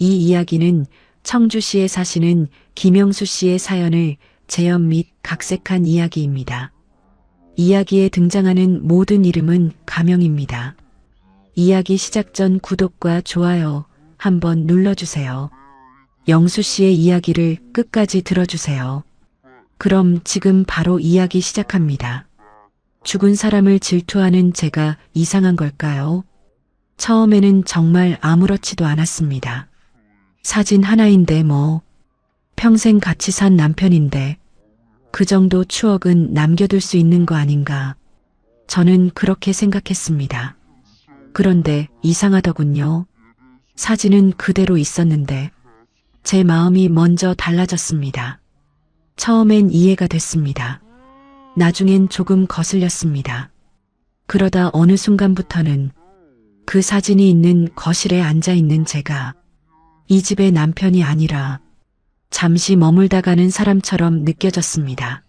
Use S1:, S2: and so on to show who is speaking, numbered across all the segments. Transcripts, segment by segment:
S1: 이 이야기는 청주시에 사시는 김영수 씨의 사연을 재현 및 각색한 이야기입니다. 이야기에 등장하는 모든 이름은 가명입니다. 이야기 시작 전 구독과 좋아요 한번 눌러주세요. 영수 씨의 이야기를 끝까지 들어주세요. 그럼 지금 바로 이야기 시작합니다. 죽은 사람을 질투하는 제가 이상한 걸까요? 처음에는 정말 아무렇지도 않았습니다. 사진 하나인데 뭐, 평생 같이 산 남편인데 그 정도 추억은 남겨둘 수 있는 거 아닌가. 저는 그렇게 생각했습니다. 그런데 이상하더군요. 사진은 그대로 있었는데 제 마음이 먼저 달라졌습니다. 처음엔 이해가 됐습니다. 나중엔 조금 거슬렸습니다. 그러다 어느 순간부터는 그 사진이 있는 거실에 앉아있는 제가 이 집의 남편이 아니라 잠시 머물다 가는 사람처럼 느껴졌습니다.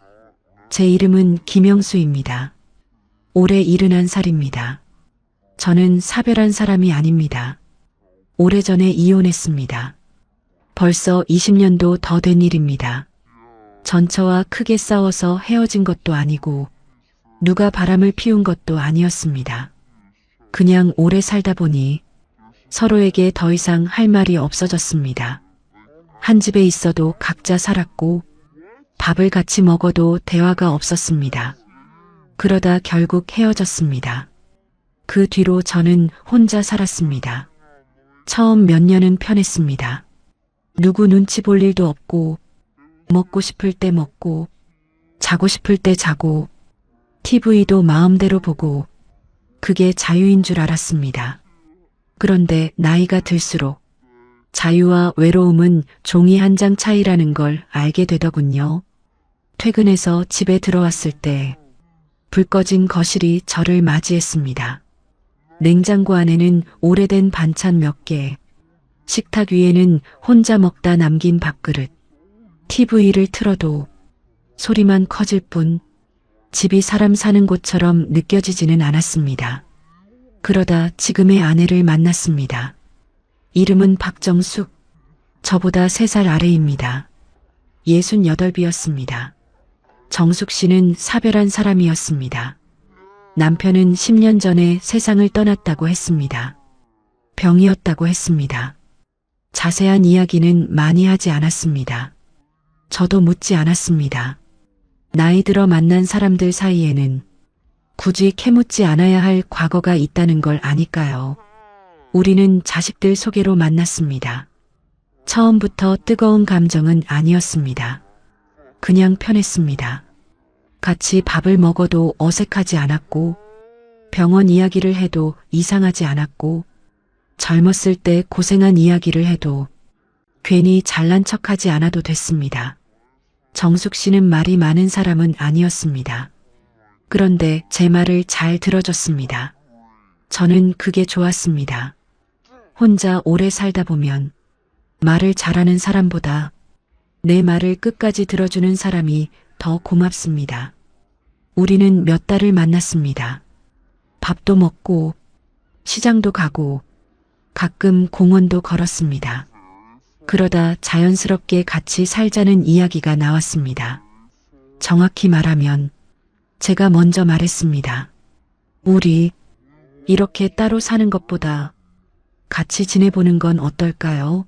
S1: 제 이름은 김영수입니다. 올해 71살입니다. 저는 사별한 사람이 아닙니다. 오래전에 이혼했습니다. 벌써 20년도 더 된 일입니다. 전처와 크게 싸워서 헤어진 것도 아니고 누가 바람을 피운 것도 아니었습니다. 그냥 오래 살다 보니 서로에게 더 이상 할 말이 없어졌습니다. 한 집에 있어도 각자 살았고 밥을 같이 먹어도 대화가 없었습니다. 그러다 결국 헤어졌습니다. 그 뒤로 저는 혼자 살았습니다. 처음 몇 년은 편했습니다. 누구 눈치 볼 일도 없고 먹고 싶을 때 먹고 자고 싶을 때 자고 TV도 마음대로 보고 그게 자유인 줄 알았습니다. 그런데 나이가 들수록 자유와 외로움은 종이 한 장 차이라는 걸 알게 되더군요. 퇴근해서 집에 들어왔을 때 불 꺼진 거실이 저를 맞이했습니다. 냉장고 안에는 오래된 반찬 몇 개, 식탁 위에는 혼자 먹다 남긴 밥그릇, TV를 틀어도 소리만 커질 뿐 집이 사람 사는 곳처럼 느껴지지는 않았습니다. 그러다 지금의 아내를 만났습니다. 이름은 박정숙, 저보다 3살 아래입니다. 68이었습니다. 정숙 씨는 사별한 사람이었습니다. 남편은 10년 전에 세상을 떠났다고 했습니다. 병이었다고 했습니다. 자세한 이야기는 많이 하지 않았습니다. 저도 묻지 않았습니다. 나이 들어 만난 사람들 사이에는 굳이 캐묻지 않아야 할 과거가 있다는 걸 아니까요. 우리는 자식들 소개로 만났습니다. 처음부터 뜨거운 감정은 아니었습니다. 그냥 편했습니다. 같이 밥을 먹어도 어색하지 않았고 병원 이야기를 해도 이상하지 않았고 젊었을 때 고생한 이야기를 해도 괜히 잘난 척하지 않아도 됐습니다. 정숙 씨는 말이 많은 사람은 아니었습니다. 그런데 제 말을 잘 들어줬습니다. 저는 그게 좋았습니다. 혼자 오래 살다 보면 말을 잘하는 사람보다 내 말을 끝까지 들어주는 사람이 더 고맙습니다. 우리는 몇 달을 만났습니다. 밥도 먹고 시장도 가고 가끔 공원도 걸었습니다. 그러다 자연스럽게 같이 살자는 이야기가 나왔습니다. 정확히 말하면 제가 먼저 말했습니다. 우리 이렇게 따로 사는 것보다 같이 지내보는 건 어떨까요?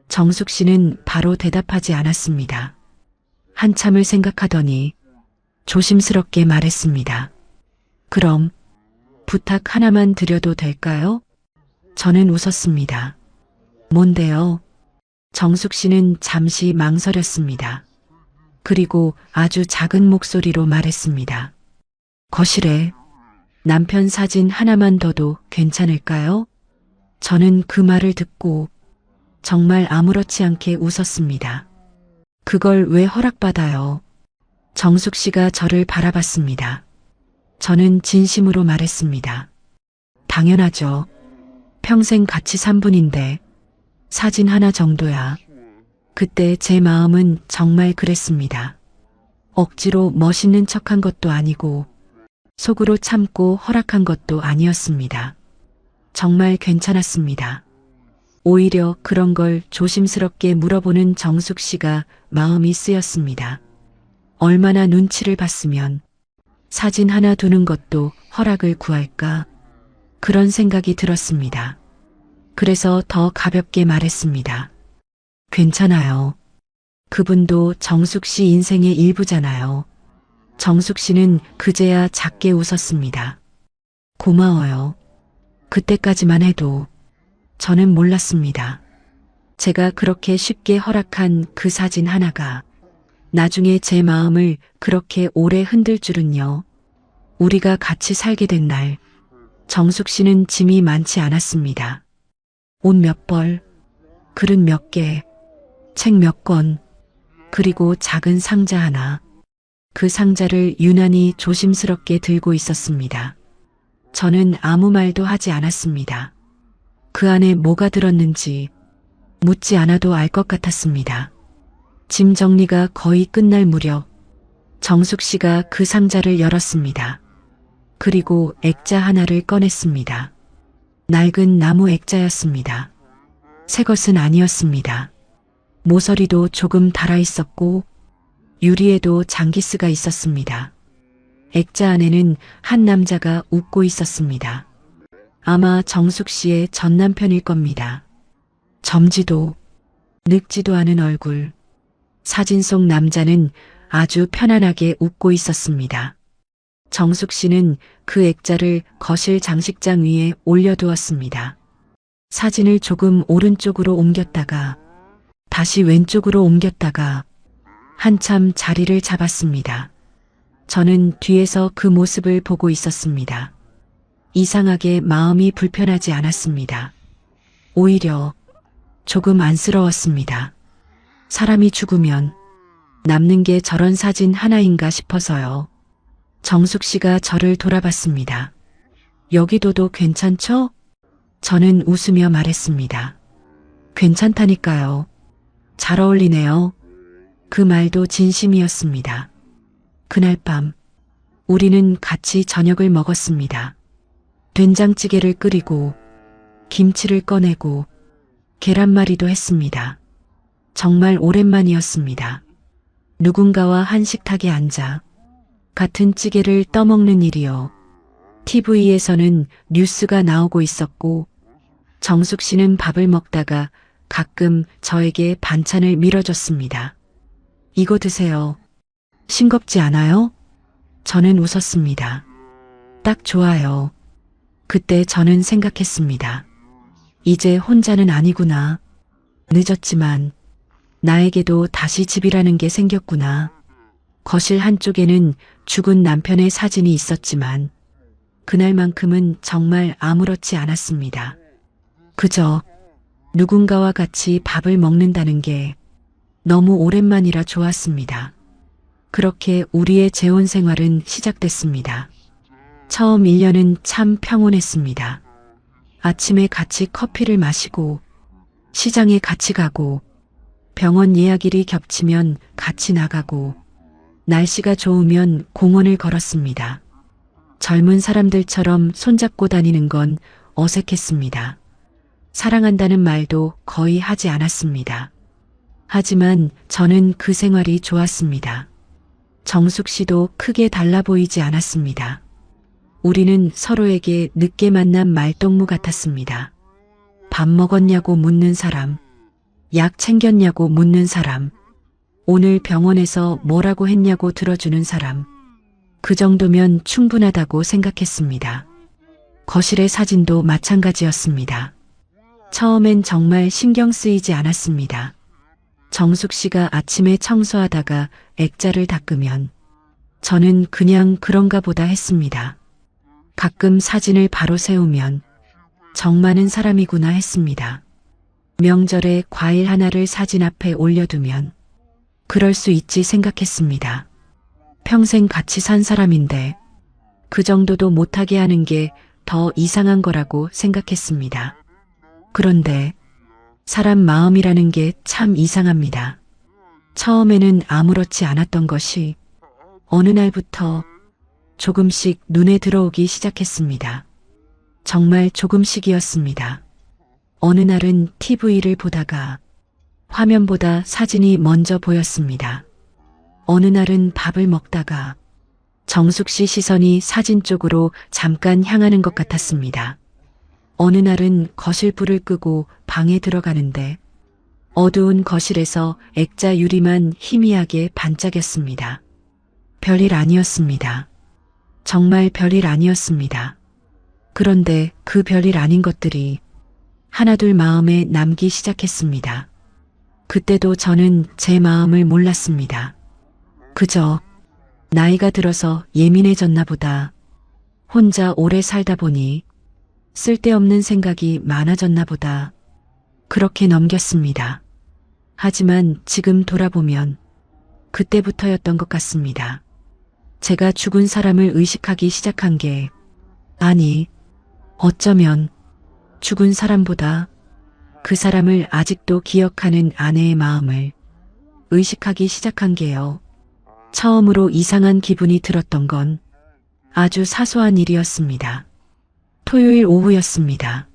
S1: 정숙 씨는 바로 대답하지 않았습니다. 한참을 생각하더니 조심스럽게 말했습니다. 그럼 부탁 하나만 드려도 될까요? 저는 웃었습니다. 뭔데요? 정숙 씨는 잠시 망설였습니다. 그리고 아주 작은 목소리로 말했습니다. 거실에 남편 사진 하나만 둬도 괜찮을까요? 저는 그 말을 듣고 정말 아무렇지 않게 웃었습니다. 그걸 왜 허락받아요? 정숙 씨가 저를 바라봤습니다. 저는 진심으로 말했습니다. 당연하죠. 평생 같이 산 분인데 사진 하나 정도야. 그때 제 마음은 정말 그랬습니다. 억지로 멋있는 척한 것도 아니고 속으로 참고 허락한 것도 아니었습니다. 정말 괜찮았습니다. 오히려 그런 걸 조심스럽게 물어보는 정숙 씨가 마음이 쓰였습니다. 얼마나 눈치를 봤으면 사진 하나 두는 것도 허락을 구할까? 그런 생각이 들었습니다. 그래서 더 가볍게 말했습니다. 괜찮아요. 그분도 정숙 씨 인생의 일부잖아요. 정숙 씨는 그제야 작게 웃었습니다. 고마워요. 그때까지만 해도 저는 몰랐습니다. 제가 그렇게 쉽게 허락한 그 사진 하나가 나중에 제 마음을 그렇게 오래 흔들 줄은요. 우리가 같이 살게 된 날, 정숙 씨는 짐이 많지 않았습니다. 옷 몇 벌, 그릇 몇 개, 책 몇 권, 그리고 작은 상자 하나. 그 상자를 유난히 조심스럽게 들고 있었습니다. 저는 아무 말도 하지 않았습니다. 그 안에 뭐가 들었는지 묻지 않아도 알 것 같았습니다. 짐 정리가 거의 끝날 무렵 정숙 씨가 그 상자를 열었습니다. 그리고 액자 하나를 꺼냈습니다. 낡은 나무 액자였습니다. 새 것은 아니었습니다. 모서리도 조금 닳아 있었고 유리에도 장기스가 있었습니다. 액자 안에는 한 남자가 웃고 있었습니다. 아마 정숙 씨의 전 남편일 겁니다. 젊지도 늙지도 않은 얼굴. 사진 속 남자는 아주 편안하게 웃고 있었습니다. 정숙 씨는 그 액자를 거실 장식장 위에 올려두었습니다. 사진을 조금 오른쪽으로 옮겼다가 다시 왼쪽으로 옮겼다가 한참 자리를 잡았습니다. 저는 뒤에서 그 모습을 보고 있었습니다. 이상하게 마음이 불편하지 않았습니다. 오히려 조금 안쓰러웠습니다. 사람이 죽으면 남는 게 저런 사진 하나인가 싶어서요. 정숙 씨가 저를 돌아봤습니다. 여기 둬도 괜찮죠? 저는 웃으며 말했습니다. 괜찮다니까요. 잘 어울리네요. 그 말도 진심이었습니다. 그날 밤 우리는 같이 저녁을 먹었습니다. 된장찌개를 끓이고 김치를 꺼내고 계란말이도 했습니다. 정말 오랜만이었습니다. 누군가와 한 식탁에 앉아 같은 찌개를 떠먹는 일이요. TV에서는 뉴스가 나오고 있었고 정숙 씨는 밥을 먹다가 가끔 저에게 반찬을 밀어줬습니다. 이거 드세요. 싱겁지 않아요? 저는 웃었습니다. 딱 좋아요. 그때 저는 생각했습니다. 이제 혼자는 아니구나. 늦었지만 나에게도 다시 집이라는 게 생겼구나. 거실 한쪽에는 죽은 남편의 사진이 있었지만 그날만큼은 정말 아무렇지 않았습니다. 그저 누군가와 같이 밥을 먹는다는 게 너무 오랜만이라 좋았습니다. 그렇게 우리의 재혼 생활은 시작됐습니다. 처음 1년은 참 평온했습니다. 아침에 같이 커피를 마시고 시장에 같이 가고 병원 예약일이 겹치면 같이 나가고 날씨가 좋으면 공원을 걸었습니다. 젊은 사람들처럼 손잡고 다니는 건 어색했습니다. 사랑한다는 말도 거의 하지 않았습니다. 하지만 저는 그 생활이 좋았습니다. 정숙 씨도 크게 달라 보이지 않았습니다. 우리는 서로에게 늦게 만난 말동무 같았습니다. 밥 먹었냐고 묻는 사람, 약 챙겼냐고 묻는 사람, 오늘 병원에서 뭐라고 했냐고 들어주는 사람. 그 정도면 충분하다고 생각했습니다. 거실의 사진도 마찬가지였습니다. 처음엔 정말 신경 쓰이지 않았습니다. 정숙 씨가 아침에 청소하다가 액자를 닦으면 저는 그냥 그런가 보다 했습니다. 가끔 사진을 바로 세우면 정 많은 사람이구나 했습니다. 명절에 과일 하나를 사진 앞에 올려두면 그럴 수 있지 생각했습니다. 평생 같이 산 사람인데 그 정도도 못하게 하는 게 더 이상한 거라고 생각했습니다. 그런데 사람 마음이라는 게 참 이상합니다. 처음에는 아무렇지 않았던 것이 어느 날부터 조금씩 눈에 들어오기 시작했습니다. 정말 조금씩이었습니다. 어느 날은 TV를 보다가 화면보다 사진이 먼저 보였습니다. 어느 날은 밥을 먹다가 정숙 씨 시선이 사진 쪽으로 잠깐 향하는 것 같았습니다. 어느 날은 거실 불을 끄고 방에 들어가는데 어두운 거실에서 액자 유리만 희미하게 반짝였습니다. 별일 아니었습니다. 정말 별일 아니었습니다. 그런데 그 별일 아닌 것들이 하나둘 마음에 남기 시작했습니다. 그때도 저는 제 마음을 몰랐습니다. 그저 나이가 들어서 예민해졌나 보다. 혼자 오래 살다 보니 쓸데없는 생각이 많아졌나 보다. 그렇게 넘겼습니다. 하지만 지금 돌아보면 그때부터였던 것 같습니다. 제가 죽은 사람을 의식하기 시작한 게, 아니, 어쩌면 죽은 사람보다 그 사람을 아직도 기억하는 아내의 마음을 의식하기 시작한 게요. 처음으로 이상한 기분이 들었던 건 아주 사소한 일이었습니다. 토요일 오후였습니다.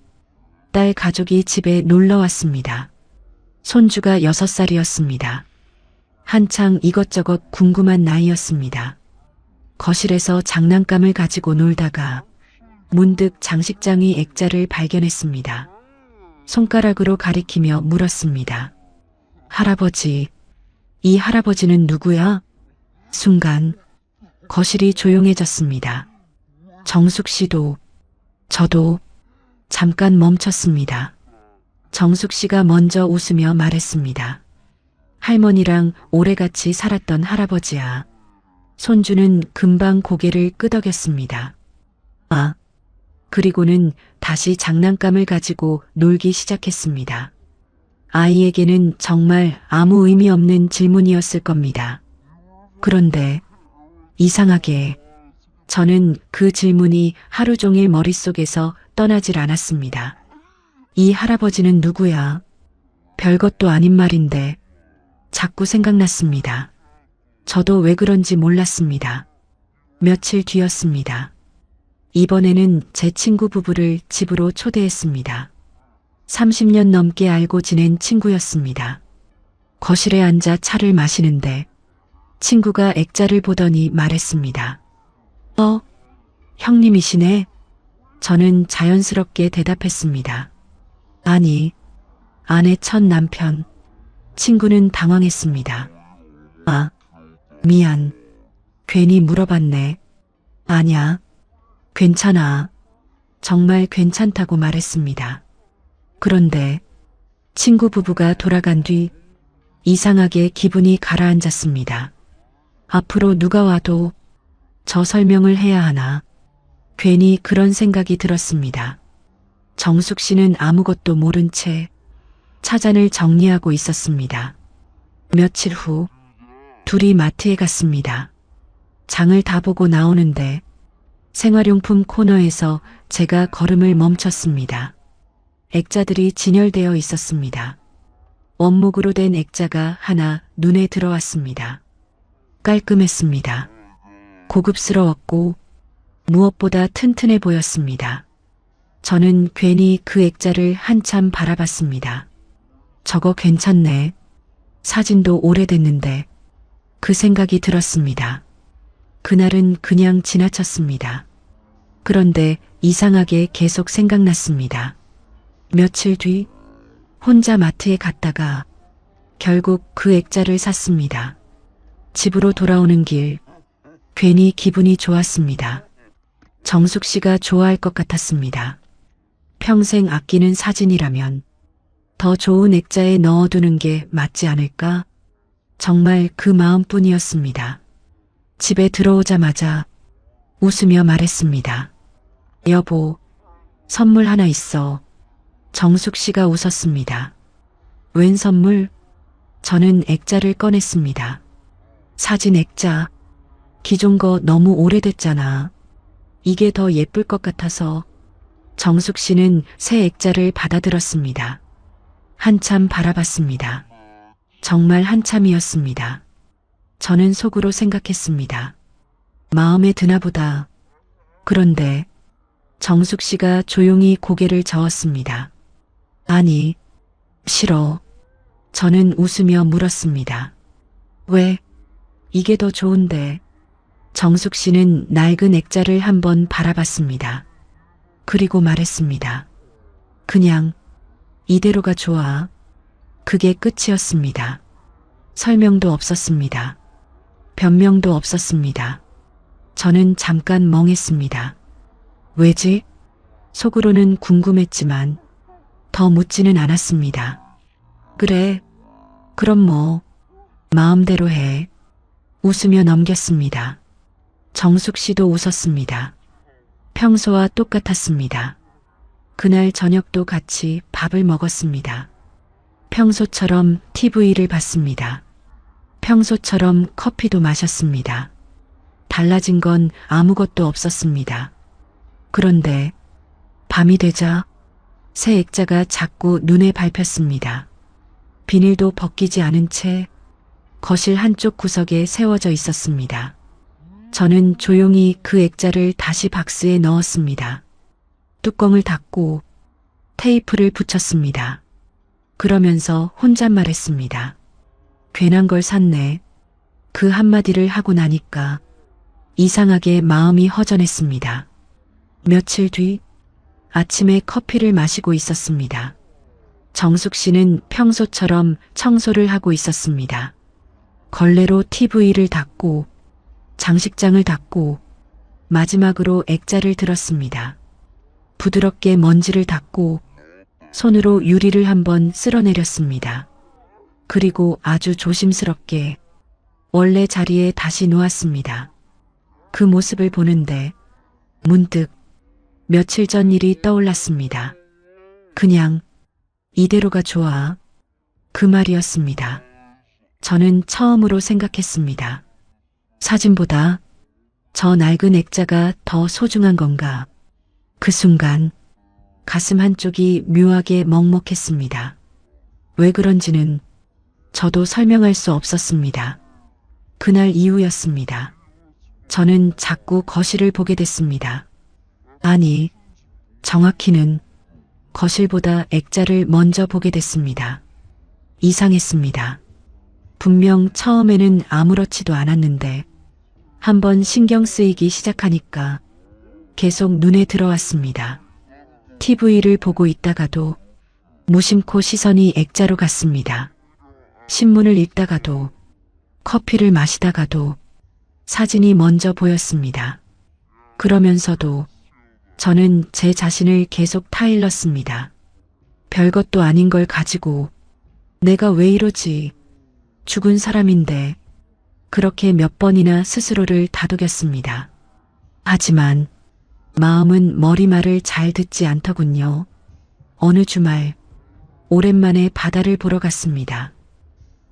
S1: 딸 가족이 집에 놀러 왔습니다. 손주가 6살이었습니다. 한창 이것저것 궁금한 나이였습니다. 거실에서 장난감을 가지고 놀다가 문득 장식장이 액자를 발견했습니다. 손가락으로 가리키며 물었습니다. 할아버지, 이 할아버지는 누구야? 순간 거실이 조용해졌습니다. 정숙 씨도 저도 잠깐 멈췄습니다. 정숙 씨가 먼저 웃으며 말했습니다. 할머니랑 오래같이 살았던 할아버지야. 손주는 금방 고개를 끄덕였습니다. 아, 그리고는 다시 장난감을 가지고 놀기 시작했습니다. 아이에게는 정말 아무 의미 없는 질문이었을 겁니다. 그런데 이상하게 저는 그 질문이 하루 종일 머릿속에서 떠나질 않았습니다. 이 할아버지는 누구야? 별것도 아닌 말인데 자꾸 생각났습니다. 저도 왜 그런지 몰랐습니다. 며칠 뒤였습니다. 이번에는 제 친구 부부를 집으로 초대했습니다. 30년 넘게 알고 지낸 친구였습니다. 거실에 앉아 차를 마시는데 친구가 액자를 보더니 말했습니다. 형님이시네? 저는 자연스럽게 대답했습니다. 아니, 아내 첫 남편. 친구는 당황했습니다. 아, 미안. 괜히 물어봤네. 아냐, 괜찮아. 정말 괜찮다고 말했습니다. 그런데 친구 부부가 돌아간 뒤 이상하게 기분이 가라앉았습니다. 앞으로 누가 와도 저 설명을 해야 하나. 괜히 그런 생각이 들었습니다. 정숙 씨는 아무것도 모른 채 차잔을 정리하고 있었습니다. 며칠 후 둘이 마트에 갔습니다. 장을 다 보고 나오는데 생활용품 코너에서 제가 걸음을 멈췄습니다. 액자들이 진열되어 있었습니다. 원목으로 된 액자가 하나 눈에 들어왔습니다. 깔끔했습니다. 고급스러웠고 무엇보다 튼튼해 보였습니다. 저는 괜히 그 액자를 한참 바라봤습니다. 저거 괜찮네. 사진도 오래됐는데 그 생각이 들었습니다. 그날은 그냥 지나쳤습니다. 그런데 이상하게 계속 생각났습니다. 며칠 뒤 혼자 마트에 갔다가 결국 그 액자를 샀습니다. 집으로 돌아오는 길 괜히 기분이 좋았습니다. 정숙 씨가 좋아할 것 같았습니다. 평생 아끼는 사진이라면 더 좋은 액자에 넣어두는 게 맞지 않을까? 정말 그 마음뿐이었습니다. 집에 들어오자마자 웃으며 말했습니다. 여보, 선물 하나 있어. 정숙 씨가 웃었습니다. 웬 선물? 저는 액자를 꺼냈습니다. 사진 액자. 기존 거 너무 오래됐잖아. 이게 더 예쁠 것 같아서. 정숙 씨는 새 액자를 받아들었습니다. 한참 바라봤습니다. 정말 한참이었습니다. 저는 속으로 생각했습니다. 마음에 드나 보다. 그런데 정숙 씨가 조용히 고개를 저었습니다. 아니, 싫어. 저는 웃으며 물었습니다. 왜? 이게 더 좋은데. 정숙 씨는 낡은 액자를 한번 바라봤습니다. 그리고 말했습니다. 그냥 이대로가 좋아. 그게 끝이었습니다. 설명도 없었습니다. 변명도 없었습니다. 저는 잠깐 멍했습니다. 왜지? 속으로는 궁금했지만 더 묻지는 않았습니다. 그래, 그럼 뭐, 마음대로 해. 웃으며 넘겼습니다. 정숙 씨도 웃었습니다. 평소와 똑같았습니다. 그날 저녁도 같이 밥을 먹었습니다. 평소처럼 TV를 봤습니다. 평소처럼 커피도 마셨습니다. 달라진 건 아무것도 없었습니다. 그런데 밤이 되자 새 액자가 자꾸 눈에 밟혔습니다. 비닐도 벗기지 않은 채 거실 한쪽 구석에 세워져 있었습니다. 저는 조용히 그 액자를 다시 박스에 넣었습니다. 뚜껑을 닫고 테이프를 붙였습니다. 그러면서 혼잣말했습니다. 괜한 걸 샀네. 그 한마디를 하고 나니까 이상하게 마음이 허전했습니다. 며칠 뒤 아침에 커피를 마시고 있었습니다. 정숙 씨는 평소처럼 청소를 하고 있었습니다. 걸레로 TV를 닫고 장식장을 닫고 마지막으로 액자를 들었습니다. 부드럽게 먼지를 닦고 손으로 유리를 한번 쓸어내렸습니다. 그리고 아주 조심스럽게 원래 자리에 다시 놓았습니다. 그 모습을 보는데 문득 며칠 전 일이 떠올랐습니다. 그냥 이대로가 좋아. 그 말이었습니다. 저는 처음으로 생각했습니다. 사진보다 저 낡은 액자가 더 소중한 건가? 그 순간 가슴 한쪽이 묘하게 먹먹했습니다. 왜 그런지는 저도 설명할 수 없었습니다. 그날 이후였습니다. 저는 자꾸 거실을 보게 됐습니다. 아니, 정확히는 거실보다 액자를 먼저 보게 됐습니다. 이상했습니다. 분명 처음에는 아무렇지도 않았는데 한번 신경 쓰이기 시작하니까 계속 눈에 들어왔습니다. TV를 보고 있다가도 무심코 시선이 액자로 갔습니다. 신문을 읽다가도 커피를 마시다가도 사진이 먼저 보였습니다. 그러면서도 저는 제 자신을 계속 타일렀습니다. 별것도 아닌 걸 가지고 내가 왜 이러지? 죽은 사람인데 그렇게 몇 번이나 스스로를 다독였습니다. 하지만 마음은 머리말을 잘 듣지 않더군요. 어느 주말 오랜만에 바다를 보러 갔습니다.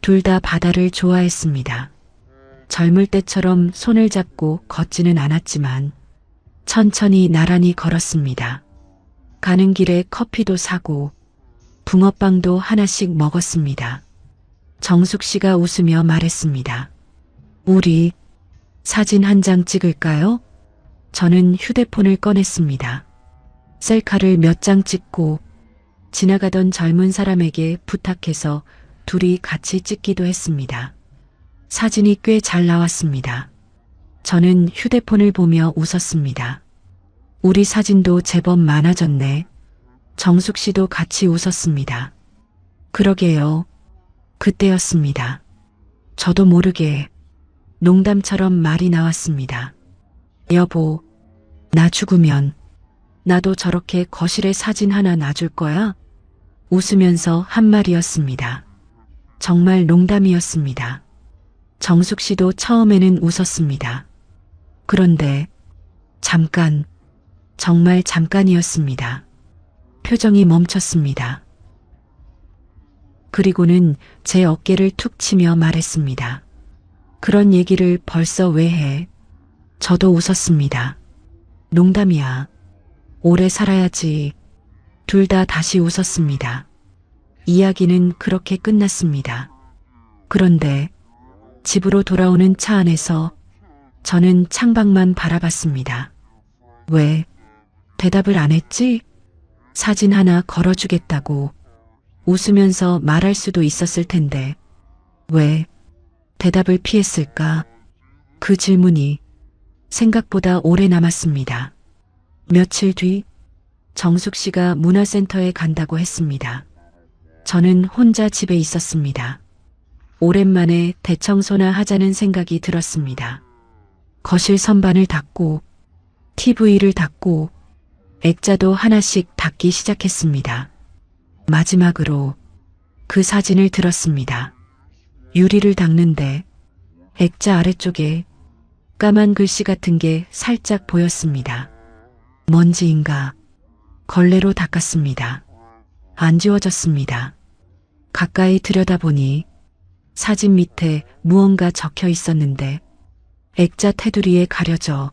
S1: 둘 다 바다를 좋아했습니다. 젊을 때처럼 손을 잡고 걷지는 않았지만 천천히 나란히 걸었습니다. 가는 길에 커피도 사고 붕어빵도 하나씩 먹었습니다. 정숙 씨가 웃으며 말했습니다. 우리 사진 한 장 찍을까요? 저는 휴대폰을 꺼냈습니다. 셀카를 몇 장 찍고 지나가던 젊은 사람에게 부탁해서 둘이 같이 찍기도 했습니다. 사진이 꽤 잘 나왔습니다. 저는 휴대폰을 보며 웃었습니다. 우리 사진도 제법 많아졌네. 정숙 씨도 같이 웃었습니다. 그러게요. 그때였습니다. 저도 모르게 농담처럼 말이 나왔습니다. 여보, 나 죽으면 나도 저렇게 거실에 사진 하나 놔줄 거야? 웃으면서 한 말이었습니다. 정말 농담이었습니다. 정숙 씨도 처음에는 웃었습니다. 그런데 잠깐, 정말 잠깐이었습니다. 표정이 멈췄습니다. 그리고는 제 어깨를 툭 치며 말했습니다. 그런 얘기를 벌써 왜 해? 저도 웃었습니다. 농담이야. 오래 살아야지. 둘 다 다시 웃었습니다. 이야기는 그렇게 끝났습니다. 그런데 집으로 돌아오는 차 안에서 저는 창밖만 바라봤습니다. 왜 대답을 안 했지? 사진 하나 걸어주겠다고 웃으면서 말할 수도 있었을 텐데 왜 대답을 피했을까? 그 질문이 생각보다 오래 남았습니다. 며칠 뒤 정숙 씨가 문화센터에 간다고 했습니다. 저는 혼자 집에 있었습니다. 오랜만에 대청소나 하자는 생각이 들었습니다. 거실 선반을 닦고 TV를 닦고 액자도 하나씩 닦기 시작했습니다. 마지막으로 그 사진을 들었습니다. 유리를 닦는데 액자 아래쪽에 까만 글씨 같은 게 살짝 보였습니다. 먼지인가 걸레로 닦았습니다. 안 지워졌습니다. 가까이 들여다보니 사진 밑에 무언가 적혀 있었는데 액자 테두리에 가려져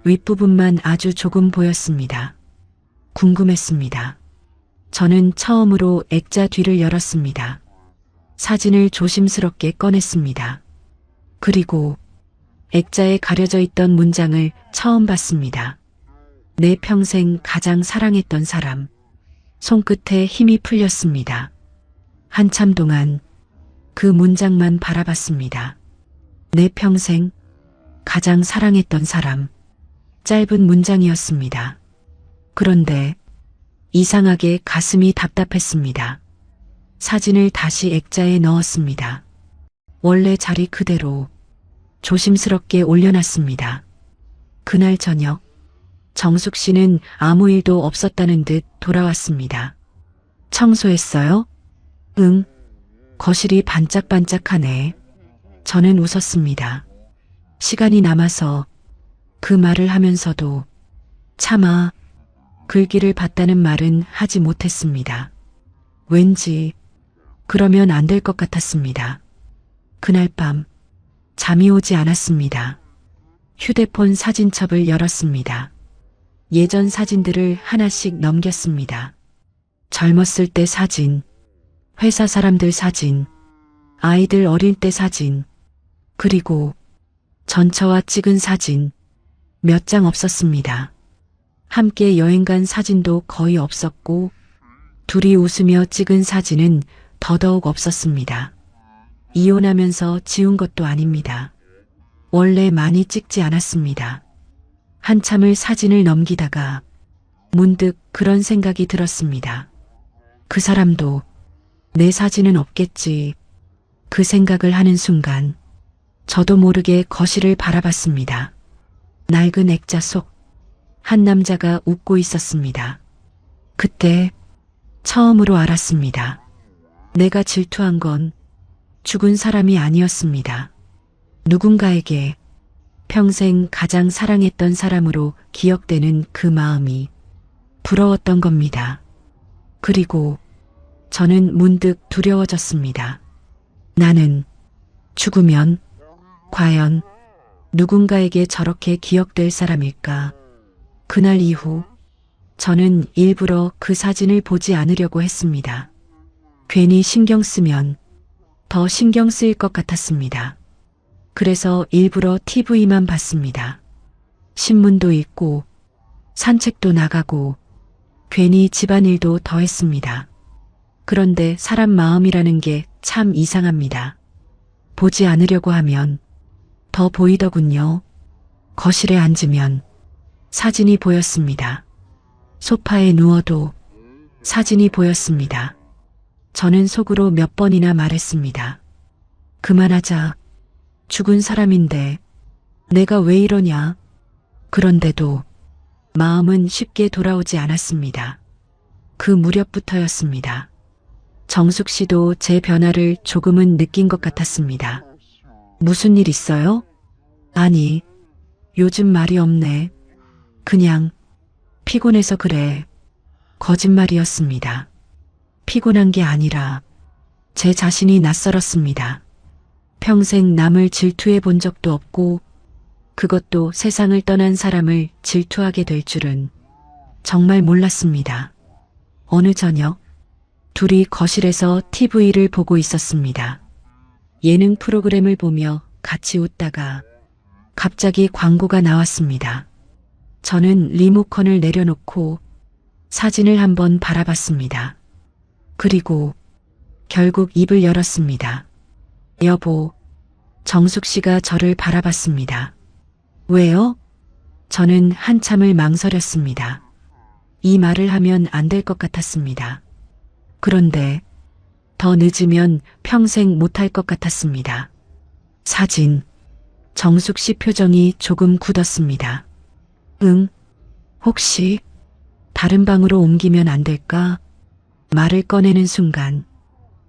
S1: 윗부분만 아주 조금 보였습니다. 궁금했습니다. 저는 처음으로 액자 뒤를 열었습니다. 사진을 조심스럽게 꺼냈습니다. 그리고 액자에 가려져 있던 문장을 처음 봤습니다. 내 평생 가장 사랑했던 사람. 손끝에 힘이 풀렸습니다. 한참 동안 그 문장만 바라봤습니다. 내 평생 가장 사랑했던 사람. 짧은 문장이었습니다. 그런데 이상하게 가슴이 답답했습니다. 사진을 다시 액자에 넣었습니다. 원래 자리 그대로 조심스럽게 올려놨습니다. 그날 저녁 정숙 씨는 아무 일도 없었다는 듯 돌아왔습니다. 청소했어요? 응. 거실이 반짝반짝하네. 저는 웃었습니다. 시간이 남아서 그 말을 하면서도 차마 글귀를 봤다는 말은 하지 못했습니다. 왠지 그러면 안 될 것 같았습니다. 그날 밤 잠이 오지 않았습니다. 휴대폰 사진첩을 열었습니다. 예전 사진들을 하나씩 넘겼습니다. 젊었을 때 사진, 회사 사람들 사진, 아이들 어릴 때 사진, 그리고 전처와 찍은 사진 몇 장 없었습니다. 함께 여행 간 사진도 거의 없었고 둘이 웃으며 찍은 사진은 더더욱 없었습니다. 이혼하면서 지운 것도 아닙니다. 원래 많이 찍지 않았습니다. 한참을 사진을 넘기다가 문득 그런 생각이 들었습니다. 그 사람도 내 사진은 없겠지. 그 생각을 하는 순간 저도 모르게 거실을 바라봤습니다. 낡은 액자 속 한 남자가 웃고 있었습니다. 그때 처음으로 알았습니다. 내가 질투한 건 죽은 사람이 아니었습니다. 누군가에게 평생 가장 사랑했던 사람으로 기억되는 그 마음이 부러웠던 겁니다. 그리고 저는 문득 두려워졌습니다. 나는 죽으면 과연 누군가에게 저렇게 기억될 사람일까? 그날 이후 저는 일부러 그 사진을 보지 않으려고 했습니다. 괜히 신경 쓰면 더 신경 쓰일 것 같았습니다. 그래서 일부러 TV만 봤습니다. 신문도 읽고 산책도 나가고 괜히 집안일도 더 했습니다. 그런데 사람 마음이라는 게 참 이상합니다. 보지 않으려고 하면 더 보이더군요. 거실에 앉으면 사진이 보였습니다. 소파에 누워도 사진이 보였습니다. 저는 속으로 몇 번이나 말했습니다. 그만하자. 죽은 사람인데 내가 왜 이러냐. 그런데도 마음은 쉽게 돌아오지 않았습니다. 그 무렵부터였습니다. 정숙 씨도 제 변화를 조금은 느낀 것 같았습니다. 무슨 일 있어요? 아니, 요즘 말이 없네. 그냥 피곤해서 그래. 거짓말이었습니다. 피곤한 게 아니라 제 자신이 낯설었습니다. 평생 남을 질투해 본 적도 없고 그것도 세상을 떠난 사람을 질투하게 될 줄은 정말 몰랐습니다. 어느 저녁 둘이 거실에서 TV를 보고 있었습니다. 예능 프로그램을 보며 같이 웃다가 갑자기 광고가 나왔습니다. 저는 리모컨을 내려놓고 사진을 한번 바라봤습니다. 그리고 결국 입을 열었습니다. 여보, 정숙 씨가 저를 바라봤습니다. 왜요? 저는 한참을 망설였습니다. 이 말을 하면 안 될 것 같았습니다. 그런데 더 늦으면 평생 못할 것 같았습니다. 사진. 정숙 씨 표정이 조금 굳었습니다. 응? 혹시 다른 방으로 옮기면 안 될까? 말을 꺼내는 순간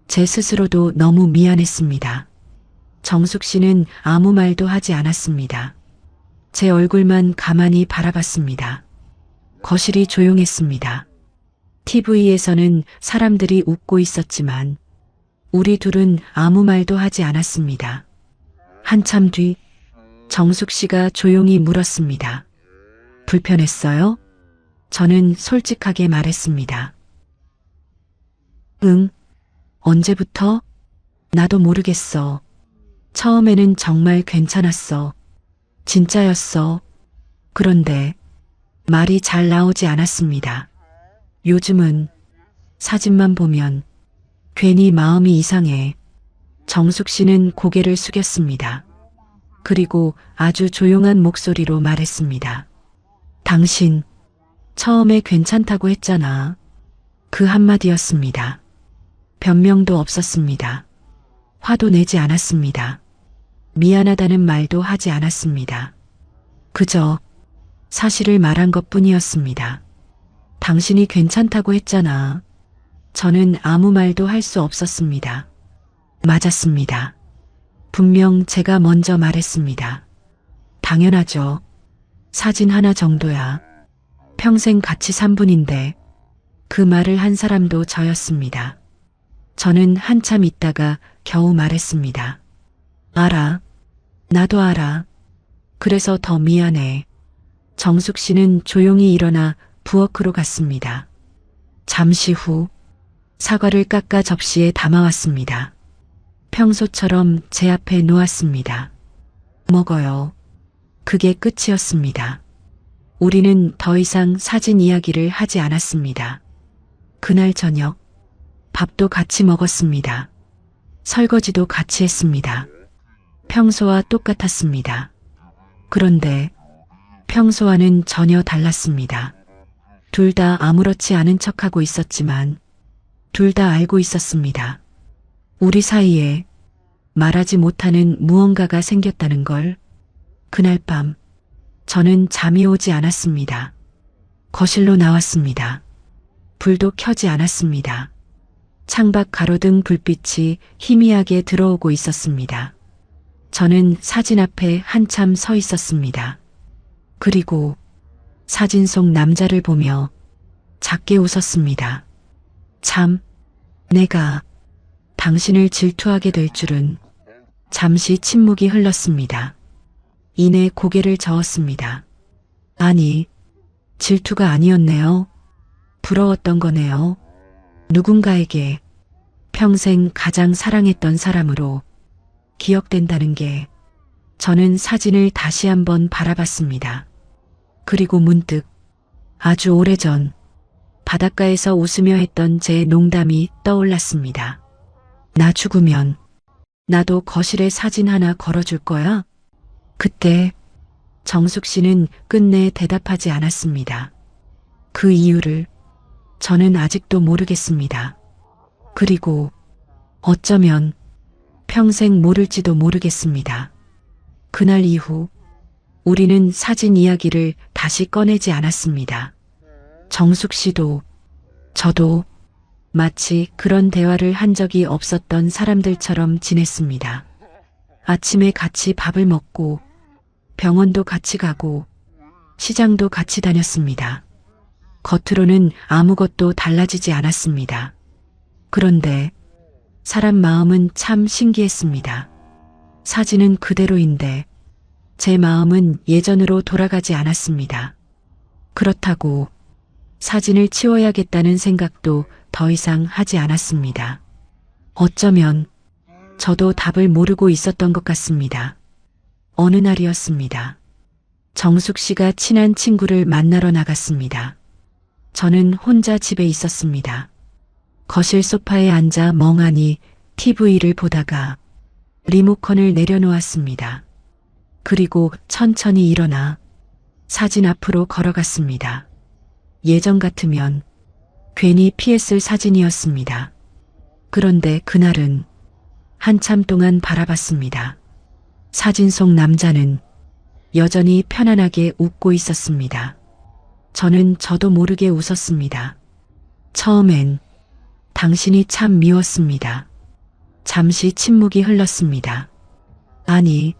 S1: 제 스스로도 너무 미안했습니다. 정숙 씨는 아무 말도 하지 않았습니다. 제 얼굴만 가만히 바라봤습니다. 거실이 조용했습니다. TV에서는 사람들이 웃고 있었지만 우리 둘은 아무 말도 하지 않았습니다. 한참 뒤 정숙 씨가 조용히 물었습니다. 불편했어요? 저는 솔직하게 말했습니다. 응. 언제부터? 나도 모르겠어. 처음에는 정말 괜찮았어. 진짜였어. 그런데 말이 잘 나오지 않았습니다. 요즘은 사진만 보면 괜히 마음이 이상해. 정숙 씨는 고개를 숙였습니다. 그리고 아주 조용한 목소리로 말했습니다. 당신 처음에 괜찮다고 했잖아. 그 한마디였습니다. 변명도 없었습니다. 화도 내지 않았습니다. 미안하다는 말도 하지 않았습니다. 그저 사실을 말한 것뿐이었습니다. 당신이 괜찮다고 했잖아. 저는 아무 말도 할 수 없었습니다. 맞았습니다. 분명 제가 먼저 말했습니다. 당연하죠. 사진 하나 정도야. 평생 같이 산 분인데 그 말을 한 사람도 저였습니다. 저는 한참 있다가 겨우 말했습니다. 알아. 나도 알아. 그래서 더 미안해. 정숙 씨는 조용히 일어나 부엌으로 갔습니다. 잠시 후 사과를 깎아 접시에 담아왔습니다. 평소처럼 제 앞에 놓았습니다. 먹어요. 그게 끝이었습니다. 우리는 더 이상 사진 이야기를 하지 않았습니다. 그날 저녁 밥도 같이 먹었습니다. 설거지도 같이 했습니다. 평소와 똑같았습니다. 그런데 평소와는 전혀 달랐습니다. 둘 다 아무렇지 않은 척하고 있었지만 둘 다 알고 있었습니다. 우리 사이에 말하지 못하는 무언가가 생겼다는 걸. 그날 밤 저는 잠이 오지 않았습니다. 거실로 나왔습니다. 불도 켜지 않았습니다. 창밖 가로등 불빛이 희미하게 들어오고 있었습니다. 저는 사진 앞에 한참 서 있었습니다. 그리고 사진 속 남자를 보며 작게 웃었습니다. 참, 내가 당신을 질투하게 될 줄은. 잠시 침묵이 흘렀습니다. 이내 고개를 저었습니다. 아니, 질투가 아니었네요. 부러웠던 거네요. 누군가에게 평생 가장 사랑했던 사람으로 기억된다는 게. 저는 사진을 다시 한번 바라봤습니다. 그리고 문득 아주 오래전 바닷가에서 웃으며 했던 제 농담이 떠올랐습니다. 나 죽으면 나도 거실에 사진 하나 걸어줄 거야? 그때 정숙 씨는 끝내 대답하지 않았습니다. 그 이유를 저는 아직도 모르겠습니다. 그리고 어쩌면 평생 모를지도 모르겠습니다. 그날 이후 우리는 사진 이야기를 다시 꺼내지 않았습니다. 정숙 씨도 저도 마치 그런 대화를 한 적이 없었던 사람들처럼 지냈습니다. 아침에 같이 밥을 먹고 병원도 같이 가고 시장도 같이 다녔습니다. 겉으로는 아무것도 달라지지 않았습니다. 그런데 사람 마음은 참 신기했습니다. 사진은 그대로인데 제 마음은 예전으로 돌아가지 않았습니다. 그렇다고 사진을 치워야겠다는 생각도 더 이상 하지 않았습니다. 어쩌면 저도 답을 모르고 있었던 것 같습니다. 어느 날이었습니다. 정숙 씨가 친한 친구를 만나러 나갔습니다. 저는 혼자 집에 있었습니다. 거실 소파에 앉아 멍하니 TV를 보다가 리모컨을 내려놓았습니다. 그리고 천천히 일어나 사진 앞으로 걸어갔습니다. 예전 같으면 괜히 피했을 사진이었습니다. 그런데 그날은 한참 동안 바라봤습니다. 사진 속 남자는 여전히 편안하게 웃고 있었습니다. 저도 모르게 웃었습니다. 처음엔 당신이 참 미웠습니다. 잠시 침묵이 흘렀습니다. 아니,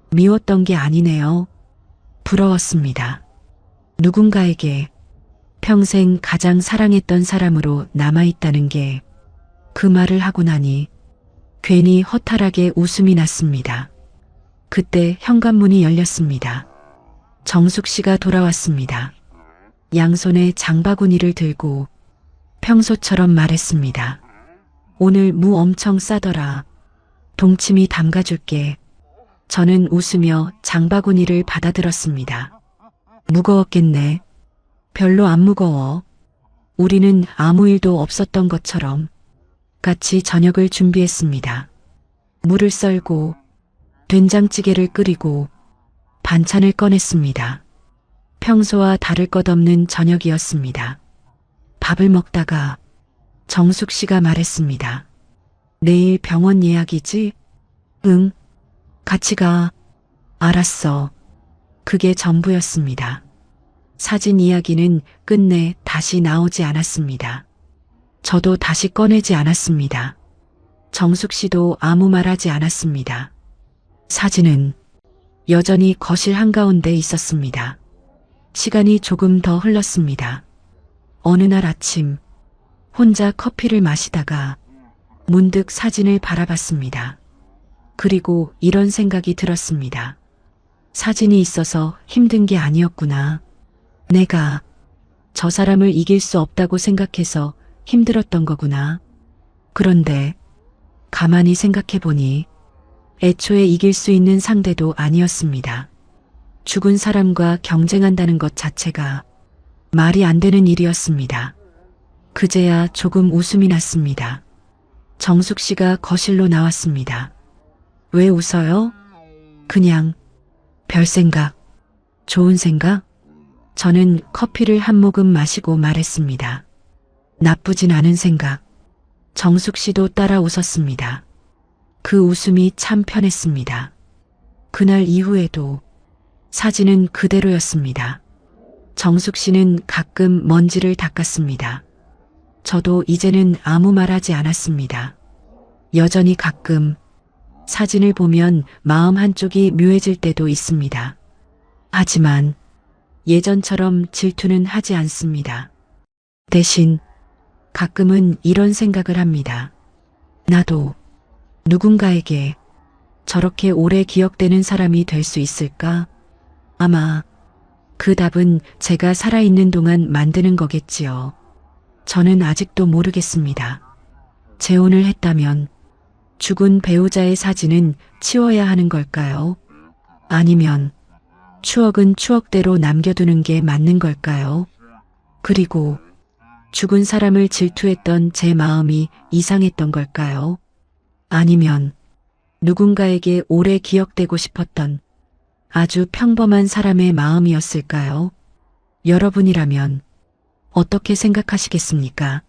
S1: 미웠던 게 아니네요. 부러웠습니다. 누군가에게 평생 가장 사랑했던 사람으로 남아있다는 게 그 말을 하고 나니 괜히 허탈하게 웃음이 났습니다. 그때 현관문이 열렸습니다. 정숙 씨가 돌아왔습니다. 양손에 장바구니를 들고 평소처럼 말했습니다. 오늘 무 엄청 싸더라. 동치미 담가줄게. 저는 웃으며 장바구니를 받아들었습니다. 무거웠겠네. 별로 안 무거워. 우리는 아무 일도 없었던 것처럼 같이 저녁을 준비했습니다. 물을 썰고 된장찌개를 끓이고 반찬을 꺼냈습니다. 평소와 다를 것 없는 저녁이었습니다. 밥을 먹다가 정숙 씨가 말했습니다. 내일 병원 예약이지? 응, 같이 가. 알았어. 그게 전부였습니다. 사진 이야기는 끝내 다시 나오지 않았습니다. 저도 다시 꺼내지 않았습니다. 정숙 씨도 아무 말하지 않았습니다. 사진은 여전히 거실 한가운데 있었습니다. 시간이 조금 더 흘렀습니다. 어느 날 아침 혼자 커피를 마시다가 문득 사진을 바라봤습니다. 그리고 이런 생각이 들었습니다. 사진이 있어서 힘든 게 아니었구나. 내가 저 사람을 이길 수 없다고 생각해서 힘들었던 거구나. 그런데 가만히 생각해보니 애초에 이길 수 있는 상대도 아니었습니다. 죽은 사람과 경쟁한다는 것 자체가 말이 안 되는 일이었습니다. 그제야 조금 웃음이 났습니다. 정숙 씨가 거실로 나왔습니다. 왜 웃어요? 그냥 별 생각, 좋은 생각? 저는 커피를 한 모금 마시고 말했습니다. 나쁘진 않은 생각. 정숙 씨도 따라 웃었습니다. 그 웃음이 참 편했습니다. 그날 이후에도 사진은 그대로였습니다. 정숙 씨는 가끔 먼지를 닦았습니다. 저도 이제는 아무 말하지 않았습니다. 여전히 가끔 사진을 보면 마음 한쪽이 묘해질 때도 있습니다. 하지만 예전처럼 질투는 하지 않습니다. 대신 가끔은 이런 생각을 합니다. 나도 누군가에게 저렇게 오래 기억되는 사람이 될 수 있을까? 아마 그 답은 제가 살아있는 동안 만드는 거겠지요. 저는 아직도 모르겠습니다. 재혼을 했다면 죽은 배우자의 사진은 치워야 하는 걸까요? 아니면 추억은 추억대로 남겨두는 게 맞는 걸까요? 그리고 죽은 사람을 질투했던 제 마음이 이상했던 걸까요? 아니면 누군가에게 오래 기억되고 싶었던 아주 평범한 사람의 마음이었을까요? 여러분이라면 어떻게 생각하시겠습니까?